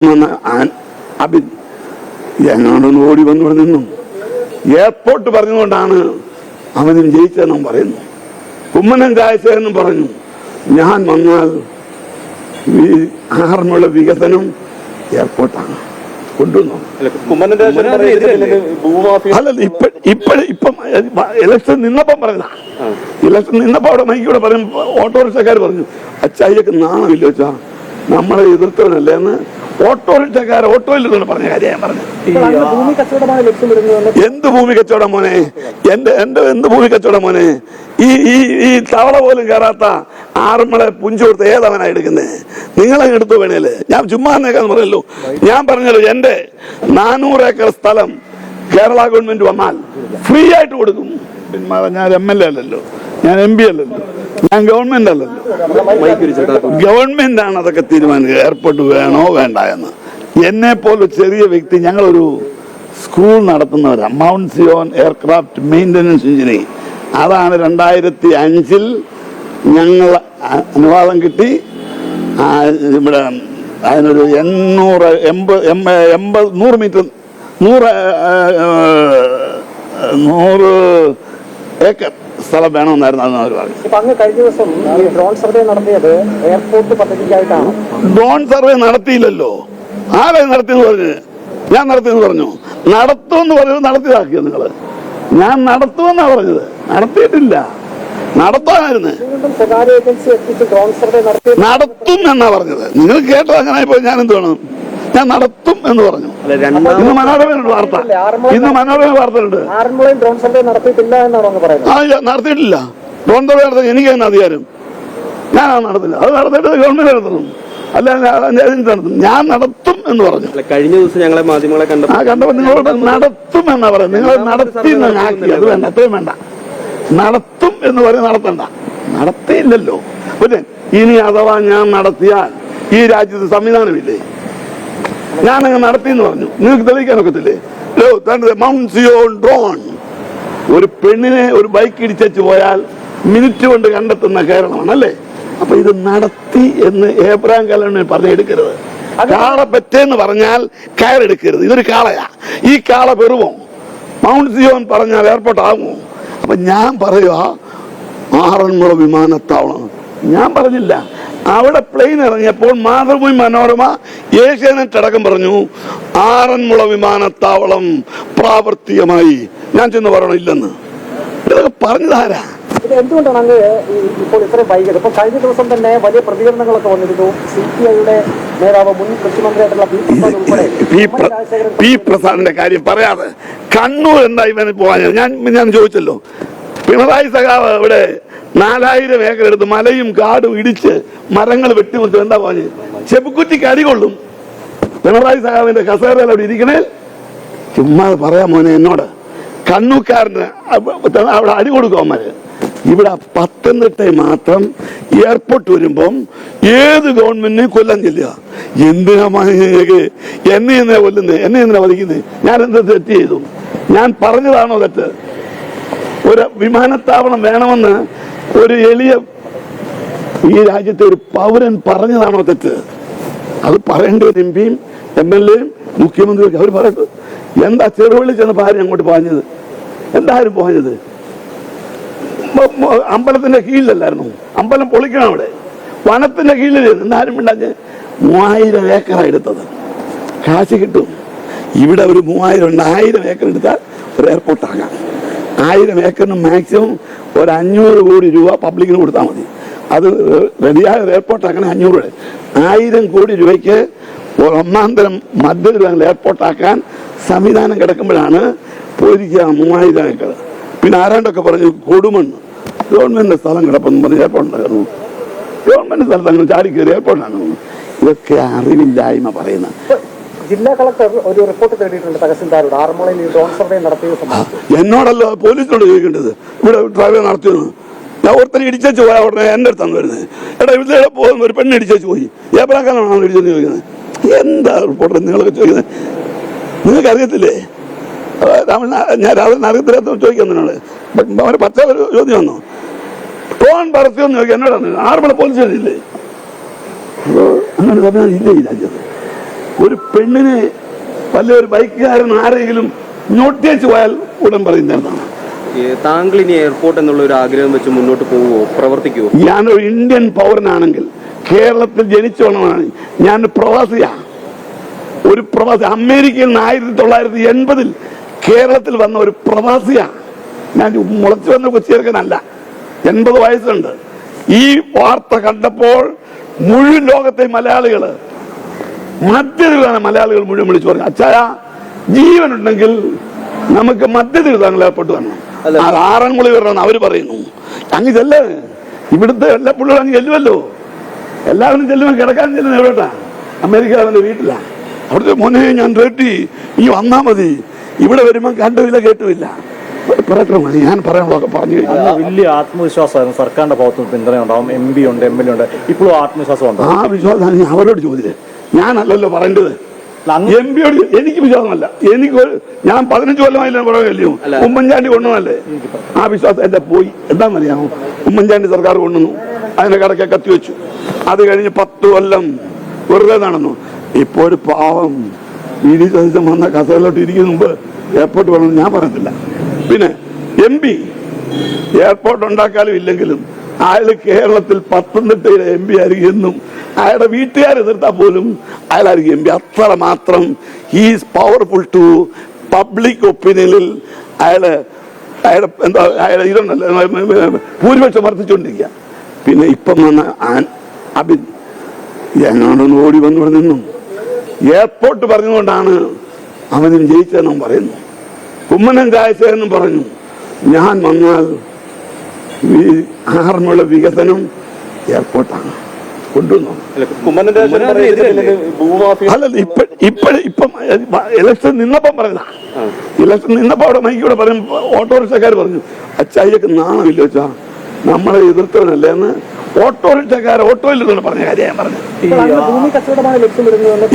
അബിൻ എന്നോടൊന്ന് ഓടി വന്നു നിന്നു. എയർപോർട്ട് പറഞ്ഞുകൊണ്ടാണ് അവനും ജയിച്ചതെന്നും പറയുന്നു. കുമ്മനം രാജശേഖരനും പറഞ്ഞു, ഞാൻ വന്നാൽ ആറന്മുള വികസനം എയർപോർട്ടാണ് കൊണ്ടുവന്നു. അല്ലല്ല, ഇപ്പം ഇലക്ഷൻ നിന്നപ്പം പറഞ്ഞതാ. ഇലക്ഷൻ നിന്നപ്പോ അവിടെ മൈക്കൂടെ പറയും, ഓട്ടോറിക്ഷക്കാർ പറഞ്ഞു, അച്ചായിക്ക് നാണമില്ല വെച്ചാ നമ്മളെ എതിർത്തവനല്ലേ എന്ന് ഓട്ടോറിക്ഷക്കാർ ഓട്ടോയിൽ നിന്ന് പറഞ്ഞ കാര്യം ഞാൻ പറഞ്ഞു. എന്ത് ഭൂമി കച്ചവടം മോനെ, എന്റെ എന്ത് ഭൂമി കച്ചവടം മോനെ? ഈ തവള പോലും കയറാത്ത ആറന്മുള പുഞ്ചു കൊടുത്ത് ഏതവനാ എടുക്കുന്നത്? നിങ്ങളെ എടുത്തു വേണേല് ഞാൻ ചുമ്മാ എന്നേക്കാന്ന് പറയല്ലോ. ഞാൻ പറഞ്ഞല്ലോ, എന്റെ 400 ഏക്കർ സ്ഥലം കേരള ഗവൺമെന്റ് വന്നാൽ ഫ്രീ ആയിട്ട് കൊടുക്കും. ഞാൻ MLA അല്ലല്ലോ, ഞാൻ MP അല്ലല്ലോ, ഞാൻ ഗവൺമെന്റ് അല്ലല്ലോ. ഗവൺമെന്റ് ആണ് അതൊക്കെ തീരുമാനിക്കുക, എയർപോർട്ട് വേണോ വേണ്ട എന്ന്. എന്നെ പോലെ ചെറിയ വ്യക്തി, ഞങ്ങളൊരു സ്കൂൾ നടത്തുന്നവരാണ്, Mount Zion aircraft maintenance engineering. അതാണ് 2005 ഞങ്ങൾ അനുവാദം കിട്ടി. ഇവിടെ അതിനൊരു 100 മീറ്റർ 100 ഏക്കർ സ്ഥലം വേണമെന്നായിരുന്നു അന്ന് അവർ പറഞ്ഞു. ഡ്രോൺ സർവേ നടത്തിയത് എയർപോർട്ട് പദ്ധതിക്കായിട്ടാണ്. ഡ്രോൺ സർവേ നടത്തിയില്ലല്ലോ. ആരെ നടത്തിയെന്ന് പറഞ്ഞു? ഞാൻ നടത്തിയെന്ന് പറഞ്ഞു. നടത്തുമെന്ന് പറഞ്ഞത് നടത്തിയതാക്കിയോ നിങ്ങള്? ഞാൻ നടത്തുമെന്നാണ് പറഞ്ഞത്, നടത്തിയിട്ടില്ല. നടത്താനായിരുന്നു, നടത്തും എന്നാ പറഞ്ഞത്. നിങ്ങൾ കേട്ടോ? അങ്ങനെ പോയി ഞാൻ എന്ത് വേണം? ഞാൻ നടത്തും എന്ന് പറഞ്ഞു. ഇന്ന് മനോരമയുണ്ട് വാർത്ത, ഇന്ന് മനോരമ വാർത്തയുണ്ട്. നടത്തിയിട്ടില്ല. ഡ്രോൺ സർവേ നടത്താൻ എനിക്ക് തന്നെ അധികാരം. ഞാനത് നടത്തില്ല. അത് നടത്തിയിട്ട് ഗവൺമെന്റ് നടത്തണം, അല്ല ഞാൻ നടത്തും എന്ന് പറഞ്ഞു. കഴിഞ്ഞ ദിവസം ഞങ്ങളെ മാധ്യമങ്ങളെ കണ്ടപ്പോൾ നിങ്ങളോട് നടത്തും എന്നാ പറയുന്നത്. നിങ്ങൾ നടത്തി ആക്കി, അത് വേണ്ട, അത്രയും വേണ്ട. നടത്തും എന്ന് പറയും, നടത്തണ്ട. നടത്തിയില്ലല്ലോ. പിന്നെ ഇനി അഥവാ ഞാൻ നടത്തിയാൽ ഈ രാജ്യത്ത് സംവിധാനമില്ലേ? ഞാനങ്ങ് നടത്തി എന്ന് പറഞ്ഞു, നിങ്ങൾക്ക് തെളിയിക്കാൻ ഒക്കത്തില്ലേ? Mount Zion drone. ഒരു പെണ്ണിനെ ഒരു ബൈക്ക് ഇടിച്ചു പോയാൽ മിനിറ്റ് കൊണ്ട് കണ്ടെത്തുന്ന കേരളമാണ് അല്ലേ? അപ്പൊ ഇത് നടത്തി എന്ന് ഏബ്രഹാം കലണ്ടർ പറഞ്ഞെടുക്കരുത്. കാള പെറ്റേന്ന് പറഞ്ഞാൽ കയറെടുക്കരുത്. ഇതൊരു കാളയാ. ഈ കാള പെറുമോ? മൗണ്ട് സിയോൺ പറഞ്ഞാൽ എയർപോർട്ട് ആകുമോ? അപ്പൊ ഞാൻ പറയുക ആറന്മുള വിമാനത്താവളം. ഞാൻ പറഞ്ഞില്ല. അവിടെ പ്ലെയിൻ ഇറങ്ങിയപ്പോൾ മാതൃഭൂമി മനോരമ ഏഷ്യാനെറ്റ് അടക്കം പറഞ്ഞു ആറന്മുള വിമാനത്താവളം പ്രാവർത്തികമായി. ഞാൻ ചെന്ന് പറയണം ഇല്ലെന്ന്. ഇതൊക്കെ പറഞ്ഞതാരാ? എന്തുകൊണ്ടാണ് അങ്ങ് ഇപ്പോൾ ഇത്രയും വൈകിയത്? ഇപ്പൊ കഴിഞ്ഞ ദിവസം തന്നെ വലിയ പ്രതികരണങ്ങളൊക്കെ വന്നിരുന്നു. CPIയുടെ നേതാവ് മുൻ കൃഷിമന്ത്രിയായിട്ടുള്ള പി പ്രസാദിന്റെ കാര്യം പറയാതെ കണ്ണൂർ എന്താ ഇവന് പോകാൻ ഞാൻ ചോദിച്ചല്ലോ. പിണറായി സഖാവ് ഇവിടെ 4000 ഏക്കർ എടുത്ത് മലയും കാടും ഇടിച്ച് മരങ്ങൾ വെട്ടിമുറിച്ച് എന്താ പോഞ്ഞ്? ചെപ്പുക്കുറ്റിക്ക് അടികൊള്ളും. പിണറായി സഖാവിന്റെ കസേരയിൽ അവിടെ ഇരിക്കണേ. ചുമ്മാ പറയാം മോനെ എന്നോട്. കണ്ണൂക്കാരന് അവിടെ അടി കൊടുക്കും അവന്മാര്. ഇവിടെ പത്തനംതിട്ട മാത്രം എയർപോർട്ട് വരുമ്പം ഏത് ഗവൺമെന്റിനെ കൊല്ലാൻ ചെല്ലുക. എന്തിനാ എന്നെ എന്തിനാ കൊല്ലുന്നത്? എന്നെ എന്തിനാ വധിക്കുന്നത്? ഞാൻ എന്ത് തെറ്റ് ചെയ്തു? ഞാൻ പറഞ്ഞതാണോ തെറ്റ്? ഒരു വിമാനത്താവളം വേണമെന്ന് ഒരു എളിയ ഈ രാജ്യത്തെ ഒരു പൗരൻ പറഞ്ഞതാണോ തെറ്റ്? അത് പറയേണ്ട ഒരു MPയും MLAയും മുഖ്യമന്ത്രിയൊക്കെ അവർ പറയട്ടെ. എന്താ ചെറുവള്ളി ചെന്നപ്പോൾ ആരും അങ്ങോട്ട് പോഞ്ഞത്? എന്തായാലും പോഞ്ഞത്? അമ്പലത്തിന്റെ കീഴിലല്ലായിരുന്നു? അമ്പലം പൊളിക്കണം അവിടെ. വനത്തിന്റെ കീഴിൽ എന്തായാലും ഉണ്ടാഞ്ഞ് 3000 ഏക്കറാണ് എടുത്തത്. കാശ് കിട്ടും. ഇവിടെ ഒരു 3000 ഉണ്ട്. 1000 ഏക്കർ എടുത്താൽ ഒരു എയർപോർട്ടാകാം. 1000 ഏക്കറിന് മാക്സിമം ഒരു 500 കോടി രൂപ പബ്ലിക്കിന് കൊടുത്താൽ മതി. അത് റെഡിയായ ഒരു എയർപോർട്ടാക്കണേ 500 രൂപ. 1000 കോടി രൂപയ്ക്ക് ഒന്നാന്തരം മധ്യത്തിൽ എയർപോർട്ടാക്കാൻ സംവിധാനം കിടക്കുമ്പോഴാണ് പോയിരിക്കുക 3000 ഏക്കർ. പിന്നെ ആരാണ്ടൊക്കെ പറഞ്ഞു കൊടുമണ്ണ് ഗവൺമെന്റിന്റെ സ്ഥലം കിടപ്പെന്ന് പറഞ്ഞ് എയർപോർട്ടുണ്ടായിരുന്നു. ഗവൺമെന്റ് സ്ഥലത്ത് അങ്ങനെ ചാടി കയറി എയർപോർട്ടാണ്. ഇതൊക്കെ അറിവില്ലായ്മ പറയുന്ന. ജില്ലാ കളക്ടർ ഒരു റിപ്പോർട്ട് തേടിയിട്ടുണ്ട് തഹസിൽദാരോട് ആറന്മുളയിൽ ഡ്രോൺ സർവേ നടത്തിയത്. എന്നോടല്ലോ പോലീസിനോട് ചോദിക്കേണ്ടത് ഇവിടെ സർവേ നടത്തിയെന്ന്. ഞാൻ ഒരുത്തനെ ഇടിച്ചു പോയാൽ ഉടനെ എൻ്റെ അടുത്താണ് വരുന്നത്. എടാ ഇവിടെ പോകുന്ന ഒരു പെണ്ണ് ഇടിച്ചു പോയി, ഏപ്രാക്കാനാണോ ഇടിച്ചെന്ന് ചോദിക്കുന്നത്? എന്താ റിപ്പോർട്ടർ നിങ്ങളൊക്കെ ചോദിക്കുന്നത്? നിങ്ങൾക്ക് അറിയത്തില്ലേ? ഞാൻ രാവിലെ അറിയത്തില്ലാത്ത ചോദിക്കുന്നതിനോട് അവന് പച്ച ഒരു ചോദ്യം വന്നു. ഡ്രോൺ പറത്തിയെന്ന് ചോദിക്കുക എന്നോടാണ്. ആറന്മുള പോലീസ് ഇല്ലേ? അങ്ങനെ പറഞ്ഞാൽ ഇല്ല ഈ രാജ്യത്ത്. ഒരു പെണ്ണിനെ വല്ലൊരു ബൈക്കുകാരൻ ആരെങ്കിലും ഞൊട്ടിച്ചു പോയാൽ ഉടൻ പറയുന്നതാണ്. താങ്കൾ ഇനി എയർപോർട്ട് എന്നുള്ള ഒരു ആഗ്രഹം വെച്ച് മുന്നോട്ട് പോവുമോ, പ്രവർത്തിക്കുമോ? ഞാനൊരു ഇന്ത്യൻ പൗരനാണെങ്കിൽ, കേരളത്തിൽ ജനിച്ചോണമാണ്, ഞാൻ പ്രവാസിയാണ്. ഒരു പ്രവാസി, അമേരിക്കയിൽ നിന്ന് 1980 കേരളത്തിൽ വന്ന ഒരു പ്രവാസിയാണ് ഞാൻ. മുളച്ചു വന്ന കൊച്ചിയേർക്കനല്ല, 80 വയസ്സുണ്ട്. ഈ വാർത്ത കണ്ടപ്പോൾ മുഴുവൻ ലോകത്തെ മലയാളികള്, മധ്യതിരുത്താണ് മലയാളികൾ മുഴുവൻ വിളിച്ചു പറഞ്ഞു, അച്ചായ ജീവനുണ്ടെങ്കിൽ നമുക്ക് മധ്യതിരുത്താൻ ഏർപ്പെട്ട് വരണം. ആറന്മുളി വരണമെന്ന് അവര് പറയുന്നു. അങ്ങ് ചെല്ല്, ഇവിടുത്തെ എല്ലാ പിള്ളേരും അങ്ങ് ചെല്ലുമല്ലോ. എല്ലാവരും ചെല്ലുമ്പോൾ കിടക്കാൻ ചെല്ലുന്ന എവിടെട്ടാ? അമേരിക്കാവിന്റെ വീട്ടിലാ. അവിടുത്തെ മോനെ ഞാൻ റെഡി, ഈ വന്നാ മതി, ഇവിടെ വരുമ്പോൾ കണ്ടുമില്ല കേട്ടുമില്ല. പറയട്ടെ മതി, ഞാൻ പറയാനുള്ളതൊക്കെ പറഞ്ഞു കഴിഞ്ഞു. വലിയ ആത്മവിശ്വാസമായിരുന്നു സർക്കാരിന്റെ ഭാഗത്തുനിന്ന് പിന്തുണ ഉണ്ടാവും. MP ഉണ്ട്, MLA ഉണ്ട്, ഇപ്പോഴും ആത്മവിശ്വാസം ഉണ്ട്. ആ വിശ്വാസം ഞാൻ അവരോട് ചോദിച്ചേ, ഞാനല്ലല്ലോ പറയേണ്ടത്. MP യോട് എനിക്ക് വിശ്വാസമല്ല. ഞാൻ 15 കൊല്ലമായില്ല പറയുകയല്ലയോ, ഉമ്മൻചാണ്ടി കൊണ്ടുവന്നല്ലേ. ആ വിശ്വാസം എന്റെ പോയി. എന്താണെന്നറിയാമോ? ഉമ്മൻചാണ്ടി സർക്കാർ കൊണ്ടുവന്നു, അതിന്റെ കടക്കെ കത്തിവെച്ചു. അത് കഴിഞ്ഞ് 10 കൊല്ലം വെറുതെ നടന്നു. ഇപ്പൊ ഒരു പാവം ഇടി സദസ്യം വന്ന കസേരയിലോട്ട് ഇരിക്കുന്ന മുമ്പ് എയർപോർട്ട് വേണമെന്ന് ഞാൻ പറയത്തില്ല. പിന്നെ MP എയർപോർട്ട് ഉണ്ടാക്കാനും ഇല്ലെങ്കിലും അയാൾ കേരളത്തിൽ പത്തനംതിട്ടയിലെ MP ആയിരിക്കും എന്നും. അയാളുടെ വീട്ടുകാർ എതിർത്താൽ പോലും അയാളായിരിക്കും MP. അത്ര മാത്രം ഹീസ് പവർഫുൾ ടു പബ്ലിക് ഒപ്പീനിയനിൽ. അയാള് എന്താ അയാളെ ഇതുണ്ടല്ലോ, ഭൂരിപക്ഷം വർദ്ധിച്ചുകൊണ്ടിരിക്കുക. പിന്നെ ഇപ്പം വന്ന അബിൻ ഞങ്ങളൊന്ന് ഓടി വന്നിവിടെ നിന്നും എയർപോർട്ട് പറഞ്ഞുകൊണ്ടാണ് അവനും ജയിച്ചതെന്നും പറയുന്നു. കുമ്മനം രാജശേഖരനും പറഞ്ഞു, ഞാൻ വന്നാൽ ഈ ആറന്മുള വികസനം എയർപോർട്ടാണ് കൊണ്ടുവന്നു. അല്ലല്ല, ഇപ്പം ഇലക്ഷൻ നിന്നപ്പം പറഞ്ഞ, ഇലക്ഷൻ നിന്നപ്പോ അവിടെ മൈക്കൂടെ പറയും, ഓട്ടോറിക്ഷക്കാർ പറഞ്ഞു, അച്ചായിക്ക് നാണമില്ല വെച്ചാ നമ്മളെ എതിർത്തവനല്ലേ എന്ന്. ഓട്ടോറിക്ഷക്കാർ ഓട്ടോയിൽ നിന്ന് പറഞ്ഞ കാര്യം ഞാൻ പറഞ്ഞു.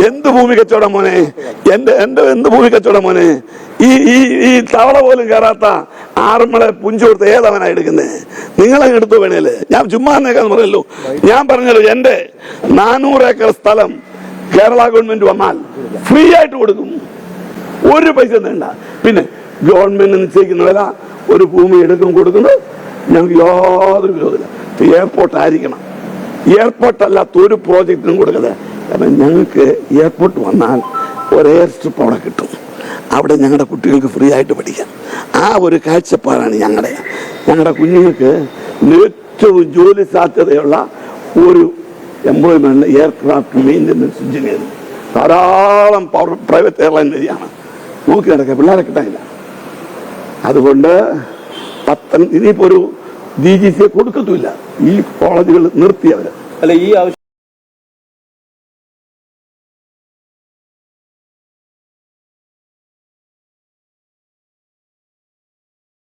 എന്ത് ഭൂമി കച്ചവടം മോനെ, എന്ത് ഭൂമി കച്ചവടം മോനെ? ഈ തവള പോലും കയറാത്ത ആറന്മുള പുഞ്ചു കൊടുത്ത് ഏതവനാ എടുക്കുന്നേ? നിങ്ങളെ എടുത്തു വേണേല്. ഞാൻ ചുമ്മാ എന്നേക്കാന്ന് പറയല്ലോ. ഞാൻ പറഞ്ഞല്ലോ, എന്റെ 400 ഏക്കർ സ്ഥലം കേരള ഗവൺമെന്റ് വന്നാൽ ഫ്രീ ആയിട്ട് കൊടുക്കും, ഒരു പൈസ വേണ്ട. പിന്നെ ഗവൺമെന്റ് നിശ്ചയിക്കുന്ന വില ഒരു ഭൂമി എടുക്കും കൊടുക്കുന്നത് ഞങ്ങൾക്ക് യാതൊരു വിരോധമില്ല. എയർപോർട്ട് ആയിരിക്കണം. എയർപോർട്ട് അല്ലാത്ത ഒരു പ്രോജക്റ്റിനും കൊടുക്കുന്നത്. കാരണം ഞങ്ങൾക്ക് എയർപോർട്ട് വന്നാൽ ഒരു എയർ സ്ട്രിപ്പ് അവിടെ കിട്ടും, അവിടെ ഞങ്ങളുടെ കുട്ടികൾക്ക് ഫ്രീ ആയിട്ട് പഠിക്കാം. ആ ഒരു കാഴ്ചപ്പാടാണ് ഞങ്ങളുടെ കുഞ്ഞുങ്ങൾക്ക് ഏറ്റവും ജോലി സാധ്യതയുള്ള ഒരു എംപ്ലോയ്മെന്റ് എയർക്രാഫ്റ്റ് മെയിൻ്റനൻസ് എഞ്ചിനീയർ. ധാരാളം പ്രൈവറ്റ് എയർലൈൻ വഴിയാണ് നോക്കി നടക്കുക, പിള്ളേരെ കിട്ടാനില്ല. അതുകൊണ്ട് ഇനിയിപ്പോ ഒരു DGC കൊടുക്കത്തുമില്ല. ഈ കോളേജുകൾ നിർത്തിയവര്. അല്ല, ഈ ആവശ്യം